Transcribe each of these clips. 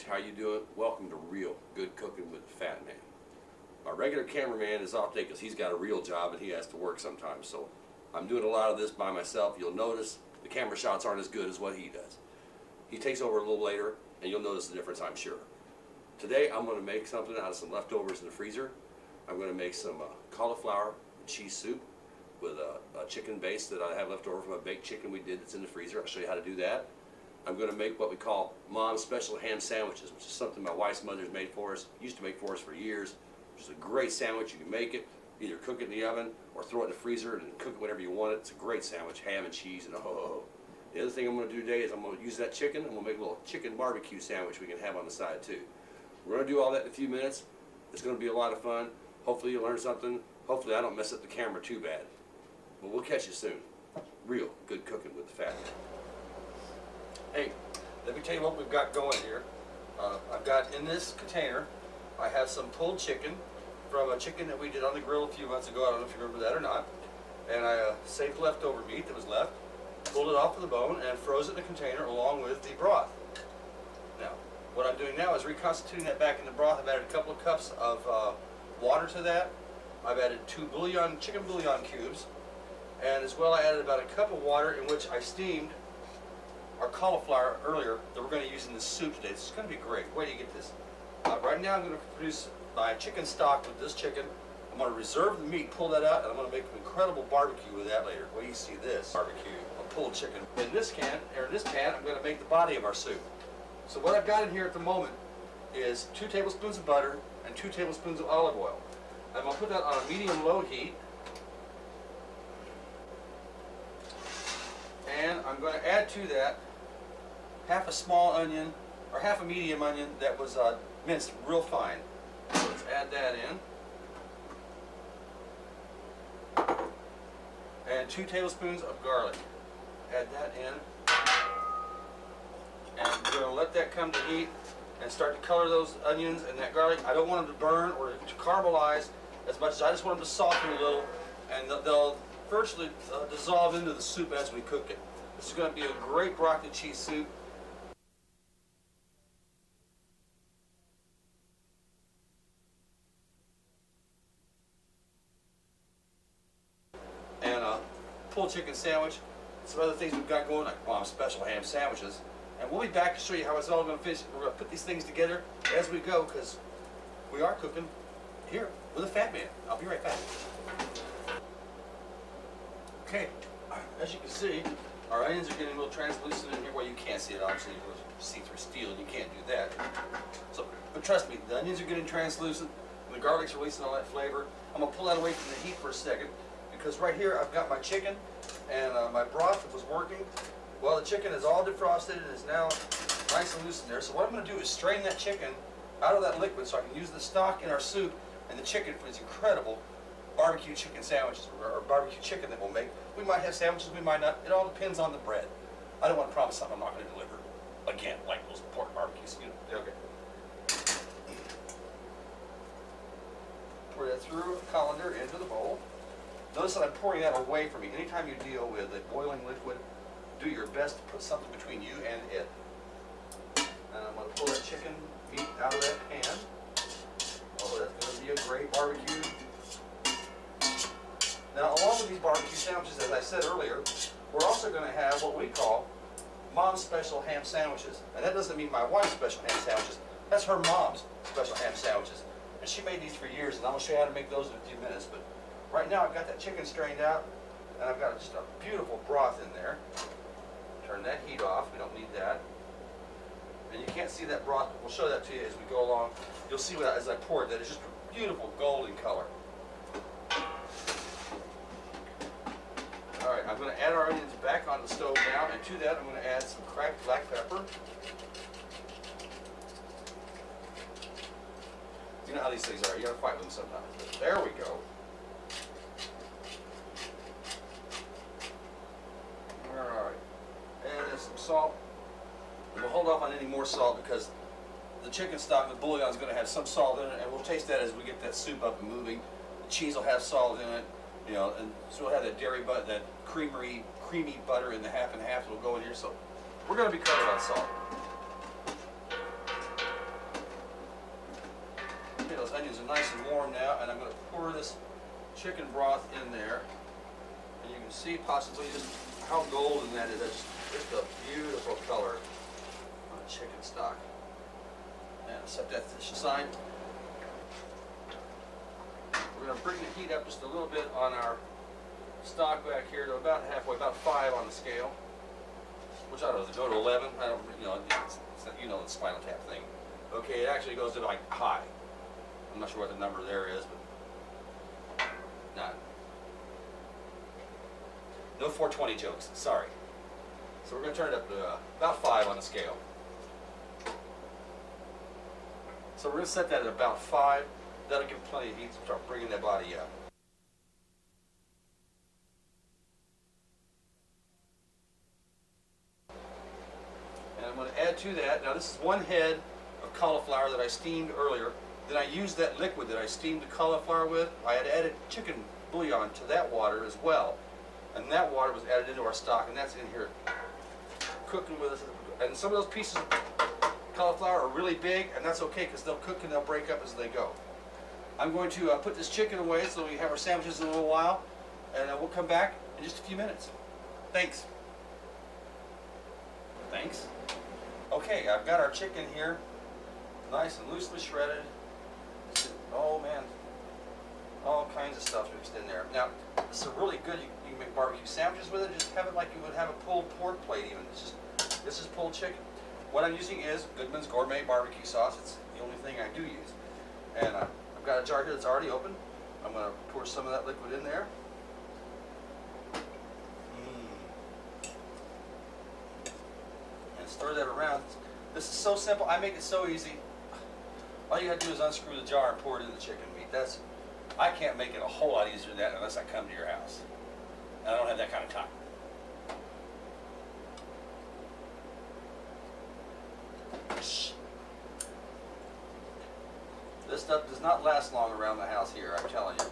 How you doing? Welcome to Real Good Cooking with Fatman. My regular cameraman is off today because he's got a real job and he has to work sometimes. So I'm doing a lot of this by myself. You'll notice the camera shots aren't as good as what he does. He takes over a little later and you'll notice the difference, I'm sure. Today I'm going to make something out of some leftovers in the freezer. I'm going to make some cauliflower and cheese soup with a chicken base that I have left over from a baked chicken we did that's in the freezer. I'll show you how to do that. I'm going to make what we call Mom's Special Ham Sandwiches, which is something my wife's mother's made for us, used to make for us for years. Which is a great sandwich. You can make it, either cook it in the oven or throw it in the freezer and cook it whenever you want it. It's a great sandwich, ham and cheese and oh. The other thing I'm going to do today is I'm going to use that chicken and we'll make a little chicken barbecue sandwich we can have on the side too. We're going to do all that in a few minutes. It's going to be a lot of fun. Hopefully you learn something. Hopefully I don't mess up the camera too bad. But we'll catch you soon. Real Good Cooking with the Fatman. Hey, let me tell you what we've got going here. I've got in this container, I have some pulled chicken from a chicken that we did on the grill a few months ago. I don't know if you remember that or not. And I saved leftover meat that was left, pulled it off of the bone, and froze it in a container along with the broth. Now, what I'm doing now is reconstituting that back in the broth. I've added a couple of cups of water to that. I've added 2 chicken bouillon cubes. And as well, I added about a cup of water in which I steamed our cauliflower earlier that we're going to use in this soup today. This is going to be great. Wait till you get this. Right now I'm going to produce my chicken stock with this chicken. I'm going to reserve the meat, pull that out, and I'm going to make an incredible barbecue with that later. Wait till you see this barbecue, a pulled chicken. In this pan, I'm going to make the body of our soup. So what I've got in here at the moment is 2 tablespoons of butter and 2 tablespoons of olive oil. I'm going to put that on a medium-low heat. And I'm going to add to that half a small onion, or half a medium onion that was minced real fine. So let's add that in. And 2 tablespoons of garlic. Add that in. And we're going to let that come to heat and start to color those onions and that garlic. I don't want them to burn or to caramelize as much as I just want them to soften a little, and they'll virtually dissolve into the soup as we cook it. This is going to be a great broccoli cheese soup. And a pulled chicken sandwich. Some other things we've got going, like Mom's Special Ham Sandwiches. And we'll be back to show you how it's all going to finish. We're going to put these things together as we go because we are cooking here with a Fatman. I'll be right back. Okay, as you can see, our onions are getting a little translucent in here. Well, you can't see it, obviously. You see through steel, and you can't do that. So, but trust me, the onions are getting translucent, and the garlic's releasing all that flavor. I'm going to pull that away from the heat for a second, because right here I've got my chicken, and my broth that was working. Well, the chicken is all defrosted and is now nice and loose in there. So what I'm going to do is strain that chicken out of that liquid so I can use the stock in our soup and the chicken for these incredible barbecue chicken sandwiches, or barbecue chicken that we'll make. We might have sandwiches, we might not. It all depends on the bread. I don't want to promise something I'm not going to deliver. Again, like those pork barbecues, you know. Okay. Pour that through a colander into the bowl. Notice that I'm pouring that away from you. Anytime you deal with a boiling liquid, do your best to put something between you and it. And I'm going to pull that chicken meat out of that pan. Oh, that's going to be a great barbecue. Now, along with these barbecue sandwiches, as I said earlier, we're also going to have what we call Mom's Special Ham Sandwiches. And that doesn't mean my wife's special ham sandwiches. That's her mom's special ham sandwiches. And she made these for years, and I'm going to show you how to make those in a few minutes. But right now, I've got that chicken strained out, and I've got just a beautiful broth in there. Turn that heat off. We don't need that. And you can't see that broth, but we'll show that to you as we go along. You'll see what, as I pour it, that it's just a beautiful golden color. Alright, I'm going to add our onions back on the stove now, and to that I'm going to add some cracked black pepper. You know how these things are, you got to fight with them sometimes. There we go. Alright, and then some salt. And we'll hold off on any more salt because the chicken stock, the bouillon, is going to have some salt in it, and we'll taste that as we get that soup up and moving. The cheese will have salt in it. You know, and so we'll have that dairy butter, that creamy butter in the half and half that will go in here. So we're going to be covered on salt. nice and warm now, and I'm going to pour this chicken broth in there. And you can see possibly just how golden that is. It's just a beautiful color on chicken stock. And set that to the side. We're going to bring the heat up just a little bit on our stock back here to about halfway, about 5 on the scale. Which I don't know, does it go to 11? I don't, the Spinal Tap thing. Okay, it actually goes to like high. I'm not sure what the number there is, but not. No 420 jokes, sorry. So we're going to turn it up to about 5 on the scale. So we're going to set that at about 5. That'll give plenty of heat to start bringing that body up. And I'm going to add to that, now this is 1 head of cauliflower that I steamed earlier. Then I used that liquid that I steamed the cauliflower with. I had added chicken bouillon to that water as well. And that water was added into our stock, and that's in here cooking with us. And some of those pieces of cauliflower are really big, and that's okay because they'll cook and they'll break up as they go. I'm going to put this chicken away so we have our sandwiches in a little while, and we'll come back in just a few minutes. Thanks. Thanks. Okay, I've got our chicken here, nice and loosely shredded. Oh man, all kinds of stuff mixed in there. Now, this is really good. You can make barbecue sandwiches with it. Just have it like you would have a pulled pork plate even. This is pulled chicken. What I'm using is Goodman's Gourmet Barbecue Sauce. It's the only thing I do use. And I've got a jar here that's already open. I'm going to pour some of that liquid in there. And stir that around. This is so simple. I make it so easy. All you got to do is unscrew the jar and pour it in the chicken meat. I can't make it a whole lot easier than that unless I come to your house. And I don't have that kind of time. This stuff does not last long around the house here, I'm telling you.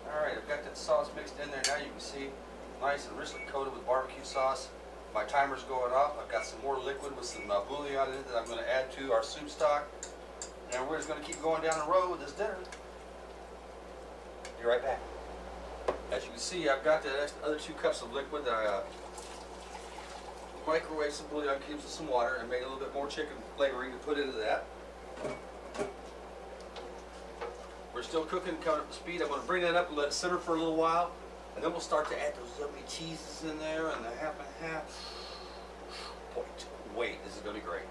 Alright, I've got that sauce mixed in there now. You can see nice and richly coated with barbecue sauce. My timer's going off. I've got some more liquid with some bouillon in it that I'm going to add to our soup stock. And we're just going to keep going down the road with this dinner. Be right back. As you can see, I've got the other 2 cups of liquid that I microwaved some bouillon cubes with some water and made a little bit more chicken flavoring to put into that. We're still cooking, coming up to speed. I'm going to bring that up and let it simmer for a little while. And then we'll start to add those yummy cheeses in there and the half and half. Wait, this is going to be great.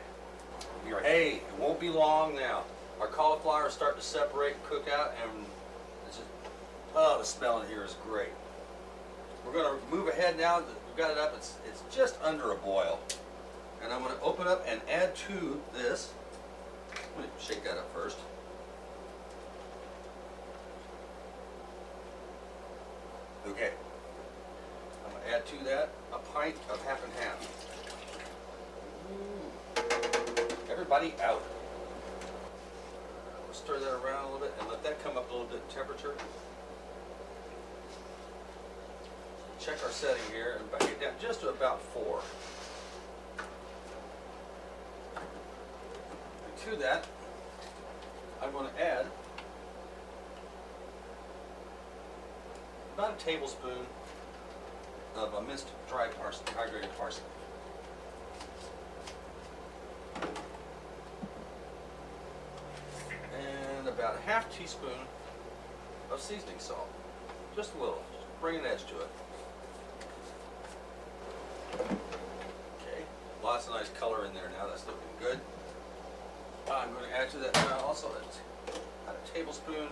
Hey, it won't be long now. Our cauliflower is starting to separate and cook out, and it's just, oh, the smell in here is great. We're going to move ahead now. We've got it up. It's just under a boil. And I'm going to open up and add to this. Let me shake that up first. Okay. I'm going to add to that a pint of half and half. Everybody out. We'll stir that around a little bit and let that come up a little bit in temperature. Check our setting here and back it down just to about 4. And to that, I'm going to add about a tablespoon of minced dry parsley, hydrated parsley. And about a half teaspoon of seasoning salt. Just a little. Just bring an edge to it. Okay. Lots of nice color in there now. That's looking good. I'm going to add to that now also about a tablespoon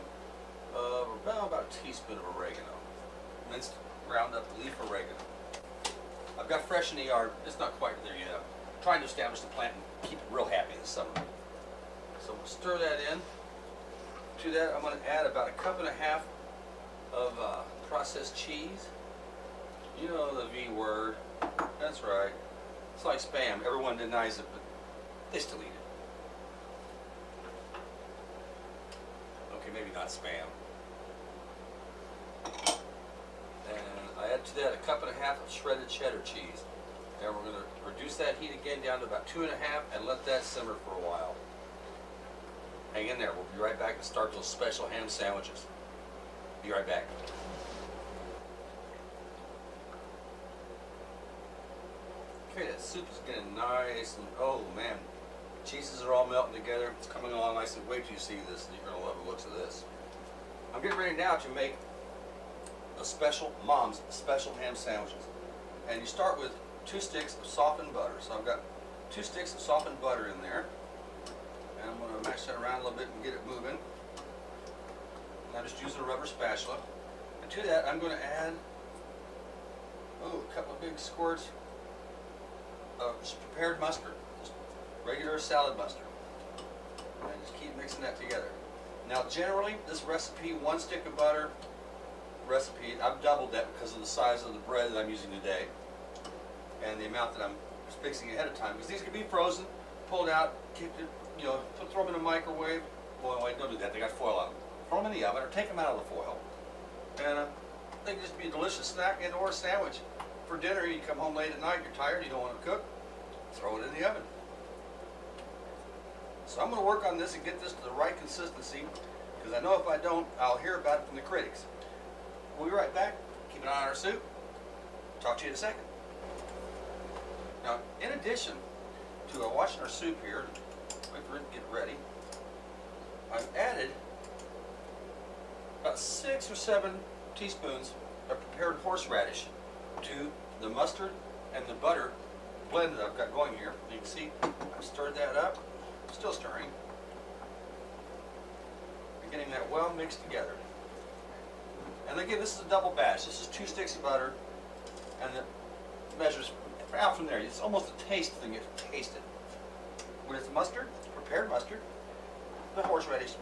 of about a teaspoon of oregano. Minced ground up leaf oregano. I've got fresh in the yard. It's not quite there yet. I'm trying to establish the plant and keep it real happy this summer. So we'll stir that in. To that, I'm going to add about a cup and a half of processed cheese. You know the V word. That's right. It's like Spam. Everyone denies it, but they still eat Okay, maybe not Spam. And I add to that a cup and a half of shredded cheddar cheese. And we're going to reduce that heat again down to about 2.5 and let that simmer for a while. Hang in there. We'll be right back to start those special ham sandwiches. Be right back. Okay, that soup is getting nice and oh man, cheeses are all melting together. It's coming along nicely. Wait till you see this. You're gonna love the looks of this. I'm getting ready now to make the special mom's special ham sandwiches, and you start with 2 sticks of softened butter. So I've got 2 sticks of softened butter in there, and I'm gonna mash that around a little bit and get it moving. And I'm just using a rubber spatula, and to that I'm going to add a couple of big squirts of just prepared mustard, just regular salad mustard, and just keep mixing that together. Now generally this recipe, 1 stick of butter recipe, I've doubled that because of the size of the bread that I'm using today and the amount that I'm fixing ahead of time, because these can be frozen, pulled out, keep it, you know, throw them in a microwave. Well, wait, don't do that, they got foil on them. Throw them in the oven or take them out of the foil, and they can just be a delicious snack and or a sandwich. For dinner, you come home late at night, you're tired, you don't want to cook, throw it in the oven. So I'm going to work on this and get this to the right consistency, because I know if I don't, I'll hear about it from the critics. We'll be right back. Keep an eye on our soup. Talk to you in a second. Now, in addition to washing our soup here, wait for it to get ready, I've added about 6 or 7 teaspoons of prepared horseradish to the mustard and the butter blend that I've got going here. You can see I've stirred that up, still stirring, and getting that well mixed together. And again, this is a double batch. This is 2 sticks of butter, and the measures out from there. It's almost a taste thing. You taste it. When it's mustard, prepared mustard, the horseradish,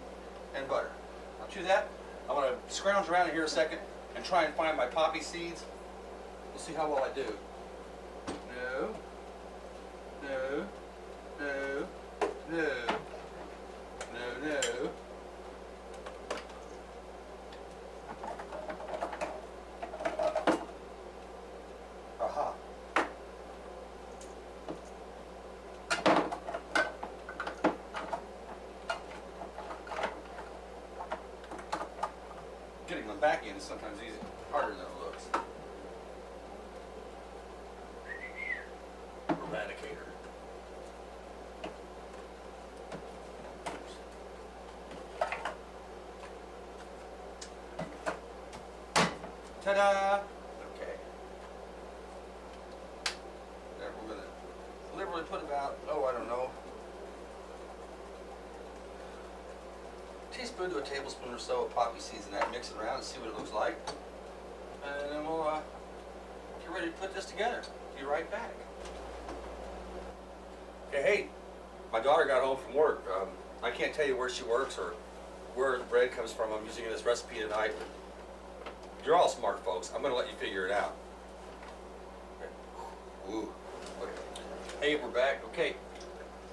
and butter. Now to that, I'm going to scrounge around in here a second and try and find my poppy seeds. We'll see how well I do. No, no, no, no, no, no. Aha. Getting them back in is sometimes easy, harder than it looks. Eradicator. Ta-da! Okay. There, we're going to liberally put about, I don't know, a teaspoon to a tablespoon or so of poppy seeds in that. Mix it around and see what it looks like. And then we'll get ready to put this together. Be right back. Okay, hey, my daughter got home from work. I can't tell you where she works or where the bread comes from. I'm using this recipe tonight. You're all smart folks. I'm going to let you figure it out. Okay. Ooh. Okay. Hey, we're back. Okay.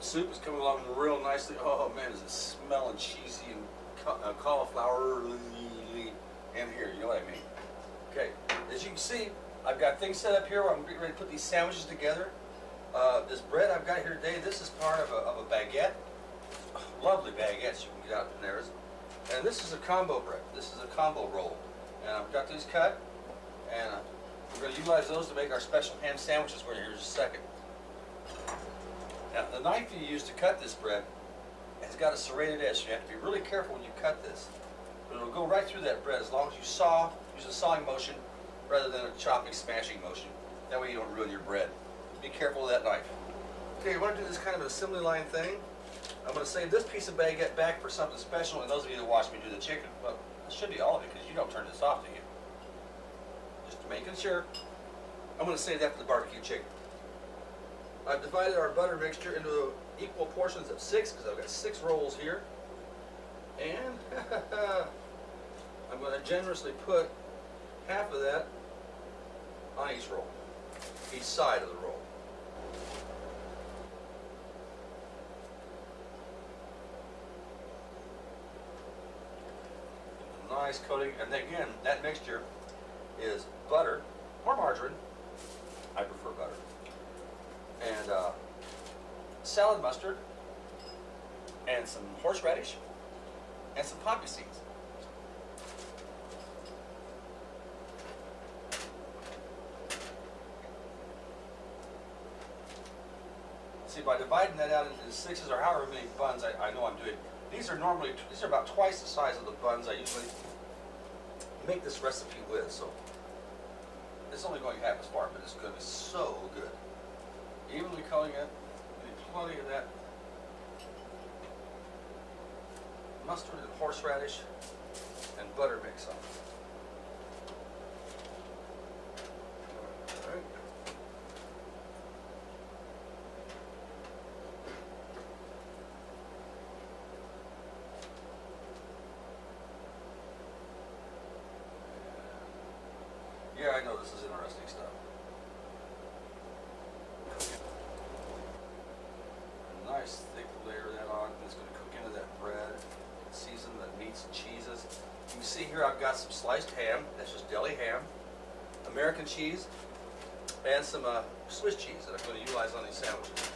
Soup is coming along real nicely. Oh man, is it smelling cheesy and cauliflower in here? You know what I mean? Okay. As you can see, I've got things set up here where I'm getting ready to put these sandwiches together. This bread I've got here today, this is part of a baguette. Lovely baguettes you can get out in there. And this is a combo bread. This is a combo roll. And I've got these cut, and we're going to utilize those to make our special ham sandwiches. We're here in just a second. Now, the knife you use to cut this bread has got a serrated edge, so you have to be really careful when you cut this. But it'll go right through that bread as long as you use a sawing motion rather than a chopping, smashing motion. That way you don't ruin your bread. Be careful with that knife. Okay, you want to do this kind of assembly line thing. I'm going to save this piece of baguette back for something special, and those of you that watch me do the chicken, well, it should be all of it because you don't turn this off, do you? Just making sure. I'm going to save that for the barbecue chicken. I've divided our butter mixture into equal portions of 6 because I've got 6 rolls here. And I'm going to generously put half of that on each roll, each side of the roll. nice coating. And then again, that mixture is butter or margarine. I prefer butter. And salad mustard, and some horseradish, and some poppy seeds. See, by dividing that out into sixes or however many buns I know I'm doing, these are about twice the size of the buns I usually make this recipe with, so it's only going half as far, but it's going to be so good. Evenly coloring it, getting plenty of that mustard and horseradish and butter mix on it. All right. Yeah, I know this is interesting stuff. A nice thick layer of that on. It's going to cook into that bread, season the meats and cheeses. You can see here I've got some sliced ham. That's just deli ham, American cheese, and some Swiss cheese that I'm going to utilize on these sandwiches.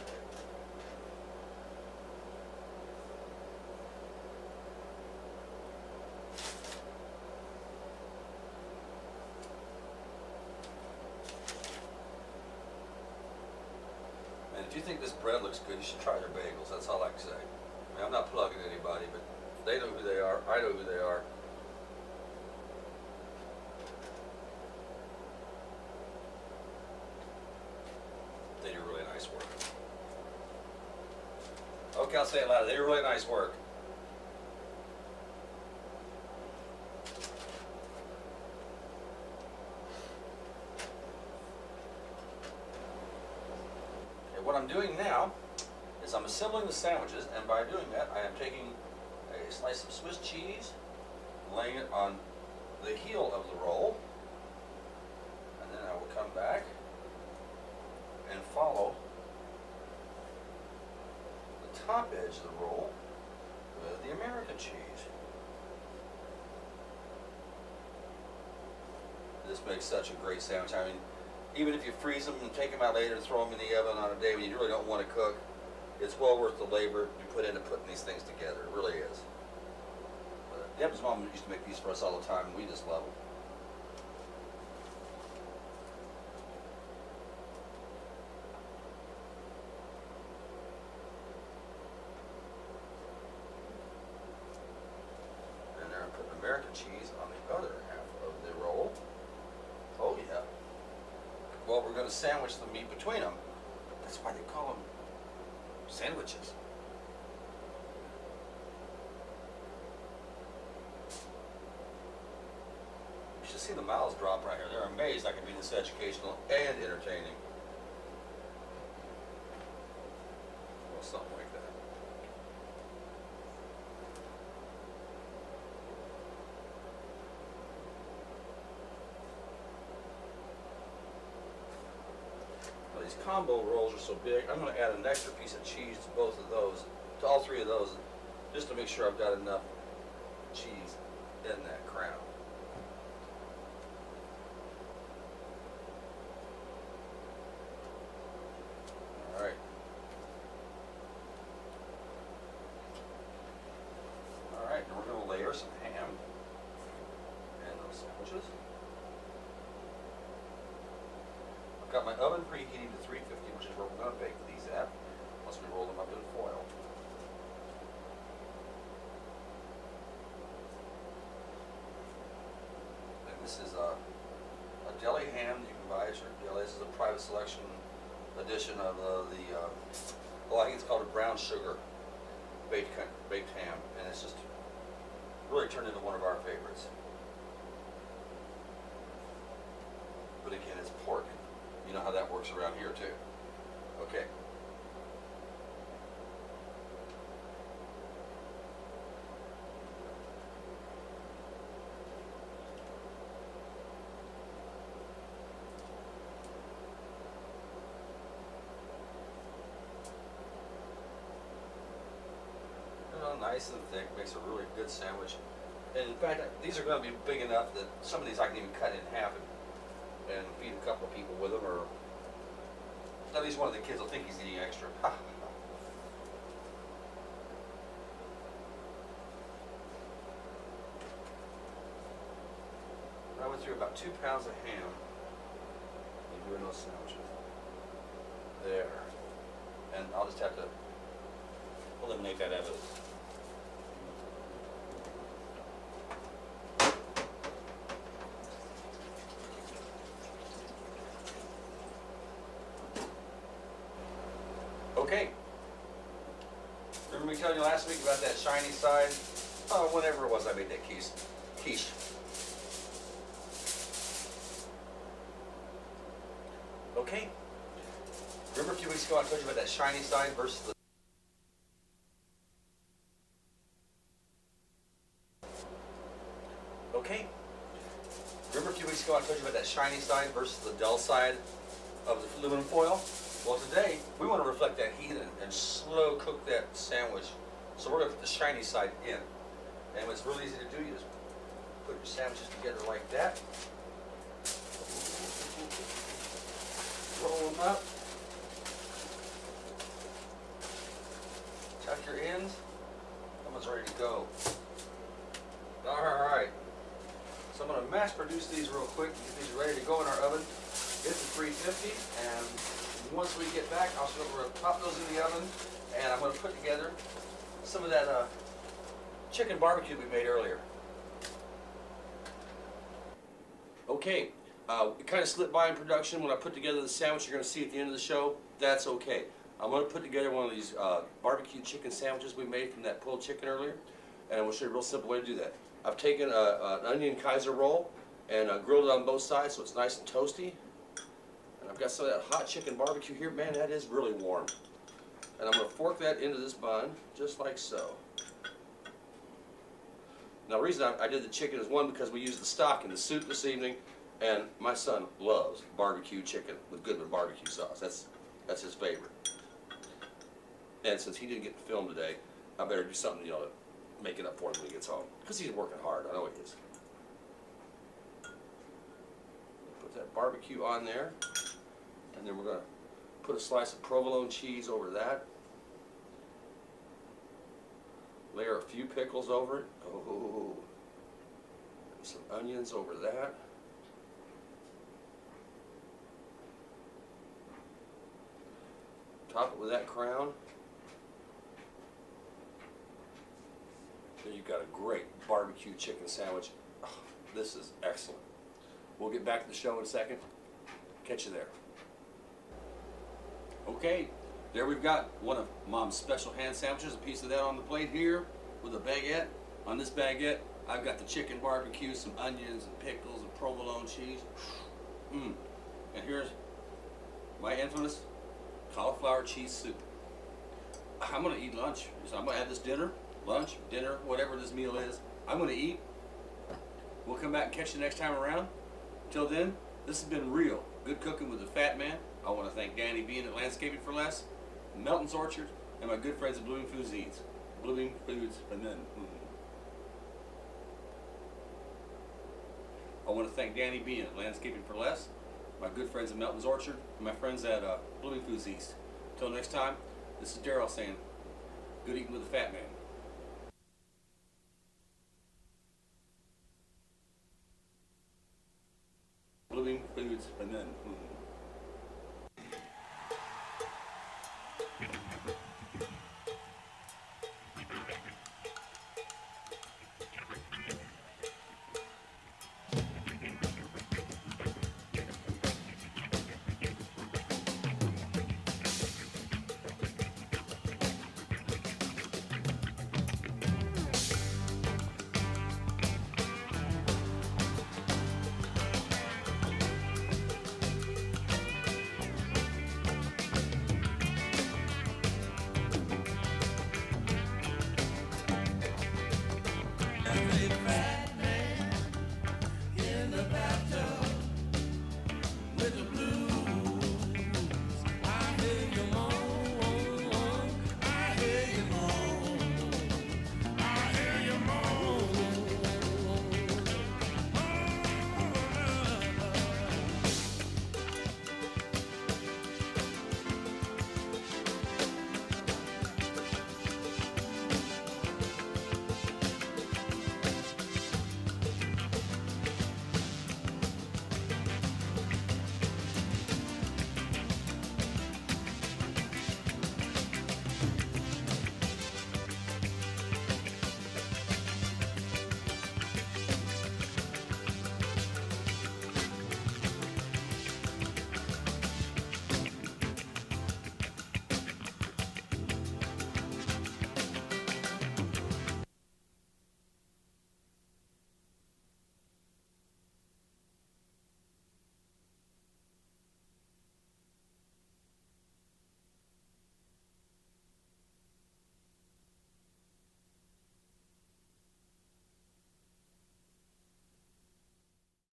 And if you think this bread looks good, you should try their bagels. That's all I can say. I mean, I'm not plugging anybody, but they know who they are. I know who they are. They do really nice work. Okay, I'll say it louder. They do really nice work. What I'm doing now is I'm assembling the sandwiches, and by doing that I am taking a slice of Swiss cheese, laying it on the heel of the roll, and then I will come back and follow the top edge of the roll with the American cheese. This makes such a great sandwich. I mean, even if you freeze them and take them out later and throw them in the oven on a day when you really don't want to cook, it's well worth the labor you put into putting these things together. It really is. Deb's mom used to make these for us all the time, and we just love them. And there I'm putting American cheese on the other half of the roll. Oh yeah. Well, we're going to sandwich the meat between them. That's why they call them sandwiches. You should see the mouths drop right here. They're amazed I can be this educational and entertaining. Well, something like that. Well, these combo rolls are so big, I'm going to add an extra piece of cheese to both of those, to all three of those, just to make sure I've got enough cheese in that crown. Alright. Alright, now we're going to layer some ham in those sandwiches. I've got my oven preheating to 350, which is where we're going to bake these at, once we roll them up in foil. And this is a deli ham you can buy at your deli. This is a private selection edition of well, I think it's called a brown sugar baked ham, and it's just really turned into one of our favorites. But again, it's pork. You know how that works around here too. Okay. Nice and thick, makes a really good sandwich. And in fact, these are going to be big enough that some of these I can even cut in half and feed a couple of people with them, or at least one of the kids will think he's eating extra. I went through about 2 pounds of ham in doing those sandwiches. There. And I'll just have to eliminate that out of it. Okay. Remember me telling you last week about that shiny side? Oh, whenever it was I made that quiche. Okay. Remember a few weeks ago I told you about that shiny side versus the... Okay. Remember a few weeks ago I told you about that shiny side versus the dull side of the aluminum foil? Well, today we want to reflect that heat and slow cook that sandwich. So we're going to put the shiny side in. And it's really easy to do. You just put your sandwiches together like that. Roll them up. Tuck your ends. That one's ready to go. Alright. So I'm going to mass produce these real quick and get these ready to go in our oven. Get to 350, and once we get back, we're going to pop those in the oven, and I'm going to put together some of that chicken barbecue we made earlier. Okay, it kind of slipped by in production when I put together the sandwich you're going to see at the end of the show. That's okay. I'm going to put together one of these barbecue chicken sandwiches we made from that pulled chicken earlier, and I'm going to show you a real simple way to do that. I've taken an onion Kaiser roll and grilled it on both sides so it's nice and toasty. And I've got some of that hot chicken barbecue here. Man, that is really warm. And I'm going to fork that into this bun, just like so. Now the reason I did the chicken is, one, because we used the stock in the soup this evening, and my son loves barbecue chicken with Goodman barbecue sauce. That's his favorite. And since he didn't get to film today, I better do something, to make it up for him when he gets home. Because he's working hard, I know he is. Put that barbecue on there. And then we're going to put a slice of provolone cheese over that. Layer a few pickles over it. Oh, and some onions over that. Top it with that crown. Then you've got a great barbecue chicken sandwich. Oh, this is excellent. We'll get back to the show in a second. Catch you there. Okay, there we've got one of Mom's special hand sandwiches, a piece of that on the plate here with a baguette. On this baguette, I've got the chicken barbecue, some onions and pickles and provolone cheese. And here's my infamous cauliflower cheese soup. I'm going to eat lunch. So I'm going to have this dinner, lunch, dinner, whatever this meal is. I'm going to eat. We'll come back and catch you next time around. Till then, this has been real good cooking with the Fatman. I want to thank Danny Bean at Landscaping for Less, Melton's Orchard, and my good friends at Blooming Foods Eats. Blooming Foods, and then I want to thank Danny Bean at Landscaping for Less, my good friends at Melton's Orchard, and my friends at Blooming Foods East. Until next time, this is Darrell saying, good eating with the Fatman. Blooming Foods, and then